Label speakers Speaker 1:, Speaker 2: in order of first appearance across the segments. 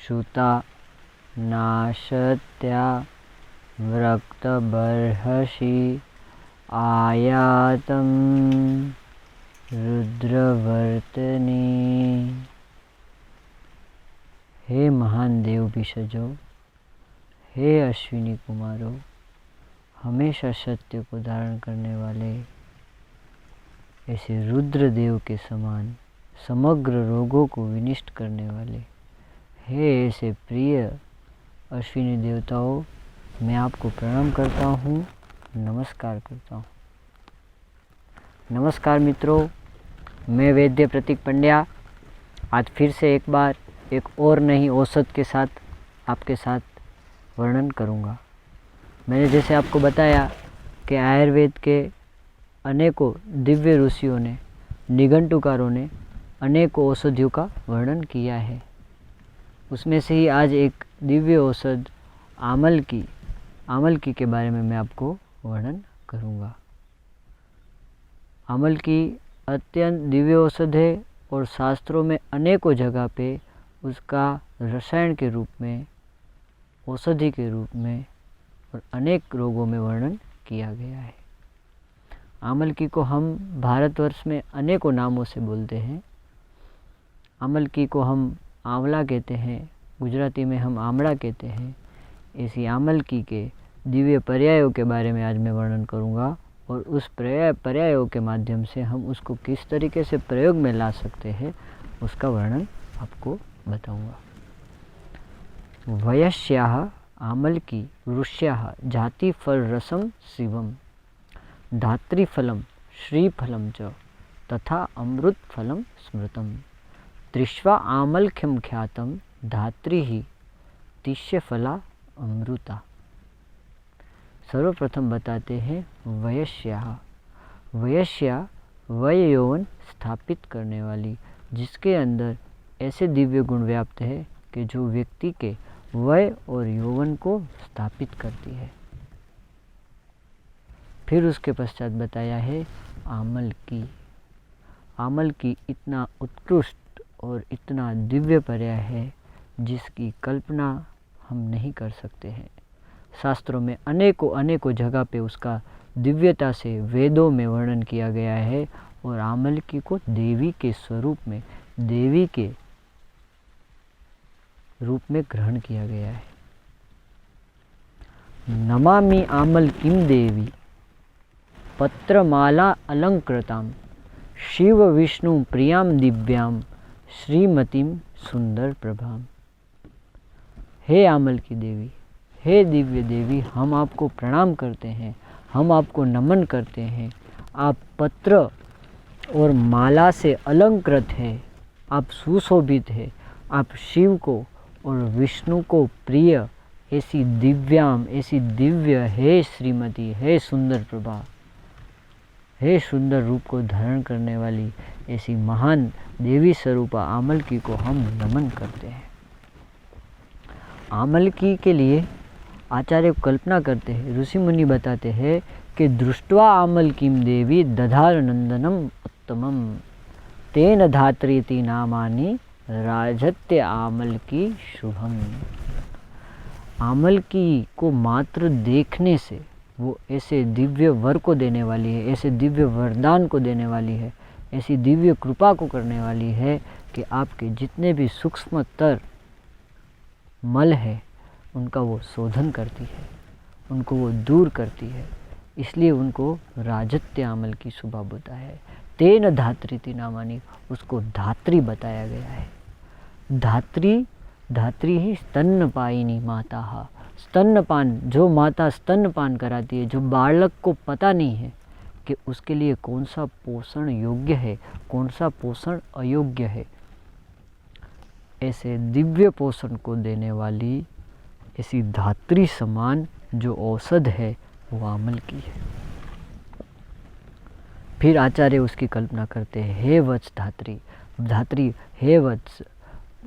Speaker 1: श्रुता नाशत्या व्रक्तबर्हषि आयातं रुद्रवर्तनी। हे महान देव भिषजो, हे अश्विनी कुमारों, हमेशा सत्य को धारण करने वाले ऐसे रुद्र देव के समान समग्र रोगों को विनिष्ट करने वाले हे ऐसे प्रिय अश्विनी देवताओं, मैं आपको प्रणाम करता हूँ, नमस्कार करता हूँ। नमस्कार मित्रों, मैं वैद्य प्रतीक पंड्या आज फिर से एक बार एक और नई औषध के साथ आपके साथ वर्णन करूँगा। मैंने जैसे आपको बताया कि आयुर्वेद के अनेकों दिव्य ऋषियों ने, निघंटुकारों ने अनेकों औषधियों का वर्णन किया है। उसमें से ही आज एक दिव्य औषध आमलकी के बारे में मैं आपको वर्णन करूँगा। आमलकी अत्यंत दिव्य औषध है और शास्त्रों में अनेकों जगह पे उसका रसायन के रूप में, औषधि के रूप में और अनेक रोगों में वर्णन किया गया है। आमलकी को हम भारतवर्ष में अनेकों नामों से बोलते हैं। आमलकी को हम आंवला कहते हैं, गुजराती में हम आमड़ा कहते हैं। इसी आमलकी के दिव्य पर्यायों के बारे में आज मैं वर्णन करूंगा और उस पर्यायों के माध्यम से हम उसको किस तरीके से प्रयोग में ला सकते हैं उसका वर्णन आपको बताऊंगा। वयस्याः आमलकी वृष्याः जाति फल रसम शिवम धात्रीफलम श्रीफलम च तथा अमृत फलम स्मृतम त्रिष्वा आमलख्यम ख्यातम धात्री ही तिष्य फला अमृता। सर्वप्रथम बताते हैं वयस्या वय यौवन स्थापित करने वाली, जिसके अंदर ऐसे दिव्य गुण व्याप्त है कि जो व्यक्ति के वय और यौवन को स्थापित करती है। फिर उसके पश्चात बताया है आमलकी इतना उत्कृष्ट और इतना दिव्य पर्याय है जिसकी कल्पना हम नहीं कर सकते हैं। शास्त्रों में अनेकों जगह पे उसका दिव्यता से वेदों में वर्णन किया गया है और आमलकी को देवी के स्वरूप में, देवी के रूप में ग्रहण किया गया है। नमामि आमलकीं देवी पत्रमाला अलंकृताम शिव विष्णु प्रियाम दिव्याम श्रीमतीम सुंदर प्रभाम। हे आमलकी देवी, हे दिव्य देवी, हम आपको प्रणाम करते हैं, हम आपको नमन करते हैं। आप पत्र और माला से अलंकृत है, आप सुशोभित है, आप शिव को और विष्णु को प्रिय ऐसी दिव्याम, ऐसी दिव्य है श्रीमती, है सुंदर प्रभा, हे सुंदर रूप को धारण करने वाली ऐसी महान देवी स्वरूपा आमलकी को हम नमन करते हैं। आमलकी के लिए आचार्य कल्पना करते हैं, ऋषि मुनि बताते हैं कि दृष्ट्वा आमलकीं देवी दधार नंदनम उत्तमम तेन धात्रीति नामानि राजत्य आमलकी शुभम। आमलकी को मात्र देखने से वो ऐसे दिव्य वर को देने वाली है, ऐसे दिव्य वरदान को देने वाली है, ऐसी दिव्य कृपा को करने वाली है कि आपके जितने भी सूक्ष्मतर मल है उनका वो शोधन करती है, उनको वो दूर करती है। इसलिए उनको राजत्य आमलकी शुभा होता है। तेन धात्रीति नामानी, उसको धात्री बताया गया है। धात्री ही स्तन्नपायिनी माता। स्तन्नपान, जो माता स्तन्नपान कराती है, जो बालक को पता नहीं है कि उसके लिए कौन सा पोषण योग्य है, कौन सा पोषण अयोग्य है, ऐसे दिव्य पोषण को देने वाली ऐसी धात्री समान जो औषध है वो आमलकी है। फिर आचार्य उसकी कल्पना करते हैं, हे वत्स धात्री, हे वत्स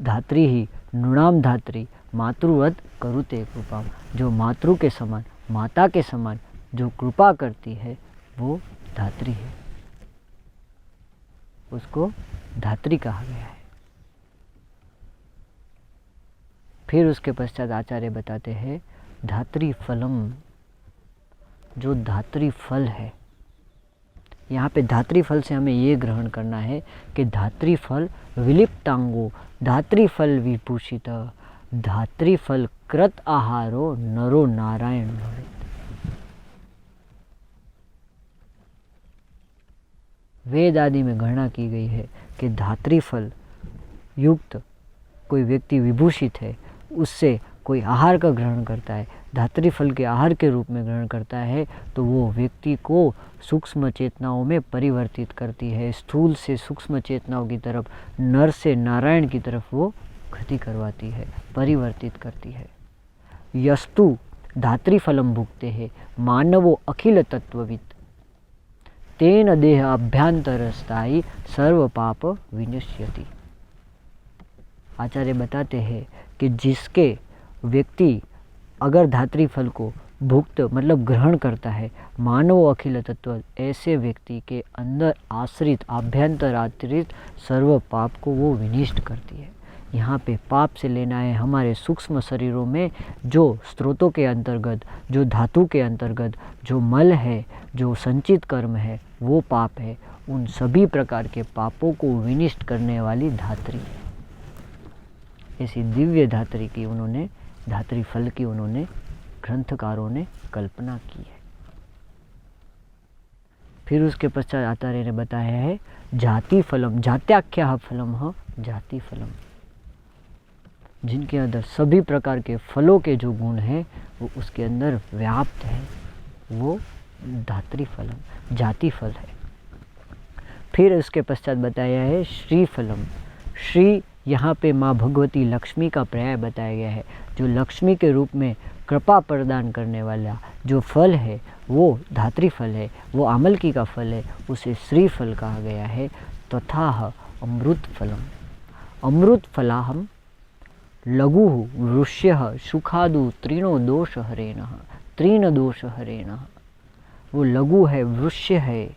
Speaker 1: धात्री ही नृणाम धात्री मातृवत करुते कृपा। जो मातृ के समान, माता के समान जो कृपा करती है वो धात्री है, उसको धात्री कहा गया है। फिर उसके पश्चात आचार्य बताते हैं धात्री फलम, जो धात्री फल है। यहाँ पे धात्री फल से हमें ये ग्रहण करना है कि धात्री फल विलिप्तांगो, धात्री फल विभूषित, धात्री फल कृत आहारो नरो नारायण भवेत्। वेद आदि में गणना की गई है कि धात्री फल युक्त कोई व्यक्ति विभूषित है, उससे कोई आहार का ग्रहण करता है, धात्री फल के आहार के रूप में ग्रहण करता है, तो वो व्यक्ति को सूक्ष्म चेतनाओं में परिवर्तित करती है। स्थूल से सूक्ष्म चेतनाओं की तरफ, नर से नारायण की तरफ वो गति करवाती है, परिवर्तित करती है। यस्तु धात्री फलम भुक्ते है मानवो अखिल तत्वविद, तेन देह अभ्यंतरस्थायी सर्व पाप विनश्यति। आचार्य बताते हैं कि जिसके व्यक्ति अगर धात्री फल को भुक्त मतलब ग्रहण करता है, मानव अखिल तत्व, ऐसे व्यक्ति के अंदर आश्रित आभ्यंतर आश्रित सर्व पाप को वो विनिष्ट करती है। यहाँ पे पाप से लेना है हमारे सूक्ष्म शरीरों में जो स्रोतों के अंतर्गत, जो धातु के अंतर्गत जो मल है, जो संचित कर्म है, वो पाप है। उन सभी प्रकार के पापों को विनिष्ट करने वाली धात्री, ऐसी दिव्य धात्री की उन्होंने, धात्री फल की उन्होंने ग्रंथकारों ने कल्पना की है। फिर उसके पश्चात आचार्य ने बताया है जाति फलम, जात्याख्या फलम ह जाति फलम, जिनके अंदर सभी प्रकार के फलों के जो गुण हैं वो उसके अंदर व्याप्त है, वो धात्री फलम, जाति फल है। फिर उसके पश्चात बताया है श्री फलम। श्री यहाँ पे माँ भगवती लक्ष्मी का पर्याय बताया गया है। जो लक्ष्मी के रूप में कृपा प्रदान करने वाला जो फल है वो धात्री फल है, वो आमलकी का फल है, उसे श्री फल कहा गया है। तथा अमृत फलम, अमृत फलाहम लघु वृष्य सुखादु तीनो दोष हरेण, तीन दोष हरेण। वो लघु है, वृष्य है,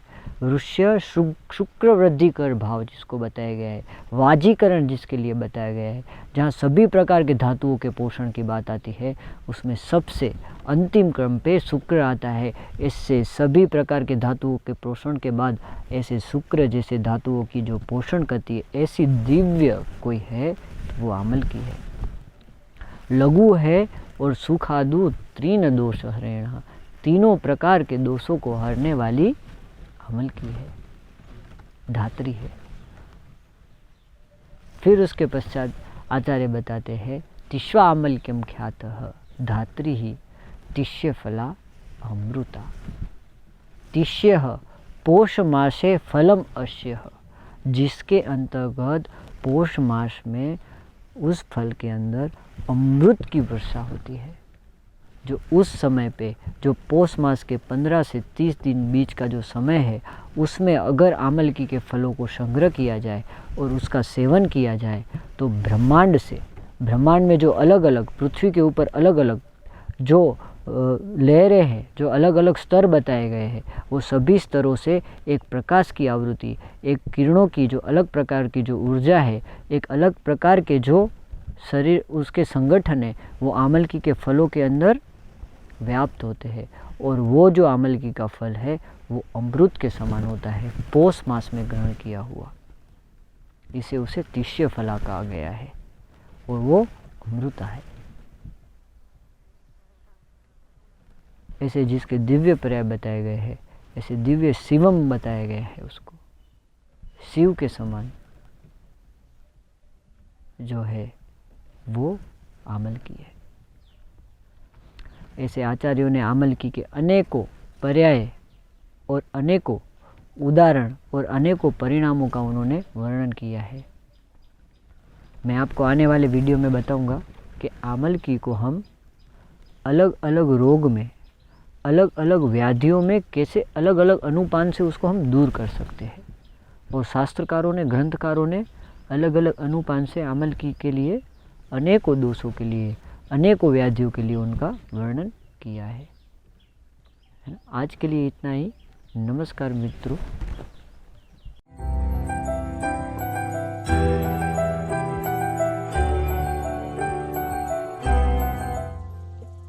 Speaker 1: वृष्य शुक्र वृद्धि कर भाव जिसको बताया गया है, वाजीकरण जिसके लिए बताया गया है, जहाँ सभी प्रकार के धातुओं के पोषण की बात आती है उसमें सबसे अंतिम क्रम पे शुक्र आता है। इससे सभी प्रकार के धातुओं के पोषण के बाद ऐसे शुक्र जैसे धातुओं की जो पोषण करती है, ऐसी दिव्य कोई है तो वो आमल की है। लघु है और सुखादु तीन दोष हरेण, तीनों प्रकार के दोषों को हरने वाली अमल की है, धात्री है। फिर उसके पश्चात आचार्य बताते हैं तिष्वा अमलक्यम ख्यातः धात्री ही तिष्य फला अमृता। तिष्य पोष मासे फलम अस्य, जिसके अंतर्गत पोष मास में उस फल के अंदर अमृत की वर्षा होती है। जो उस समय पे जो पौष मास के 15 से 30 दिन बीच का जो समय है, उसमें अगर आमलकी के फलों को संग्रह किया जाए और उसका सेवन किया जाए तो ब्रह्मांड से, ब्रह्मांड में जो अलग अलग पृथ्वी के ऊपर अलग अलग जो लहरें हैं, जो अलग अलग स्तर बताए गए हैं, वो सभी स्तरों से एक प्रकाश की आवृत्ति, एक किरणों की जो अलग प्रकार की जो ऊर्जा है, एक अलग प्रकार के जो शरीर उसके संगठन है, वो आमलकी के फलों के अंदर व्याप्त होते हैं। और वो जो आमलकी का फल है वो अमृत के समान होता है, पौष मास में ग्रहण किया हुआ, इसे उसे तिष्य फला कहा गया है और वो अमृता है। ऐसे जिसके दिव्य पर्याय बताए गए हैं, ऐसे दिव्य शिवम बताया गया है, उसको शिव के समान जो है वो आमलकी है। ऐसे आचार्यों ने आमलकी के अनेकों पर्याय और अनेकों उदाहरण और अनेकों परिणामों का उन्होंने वर्णन किया है। मैं आपको आने वाले वीडियो में बताऊंगा कि आमलकी को हम अलग अलग रोग में, अलग अलग व्याधियों में कैसे अलग अलग अनुपान से उसको हम दूर कर सकते हैं। और शास्त्रकारों ने, ग्रंथकारों ने अलग अलग अनुपान से आमलकी के लिए, अनेकों दोषों के लिए, अनेकों व्याधियों के लिए उनका वर्णन किया है। आज के लिए इतना ही। नमस्कार मित्रों।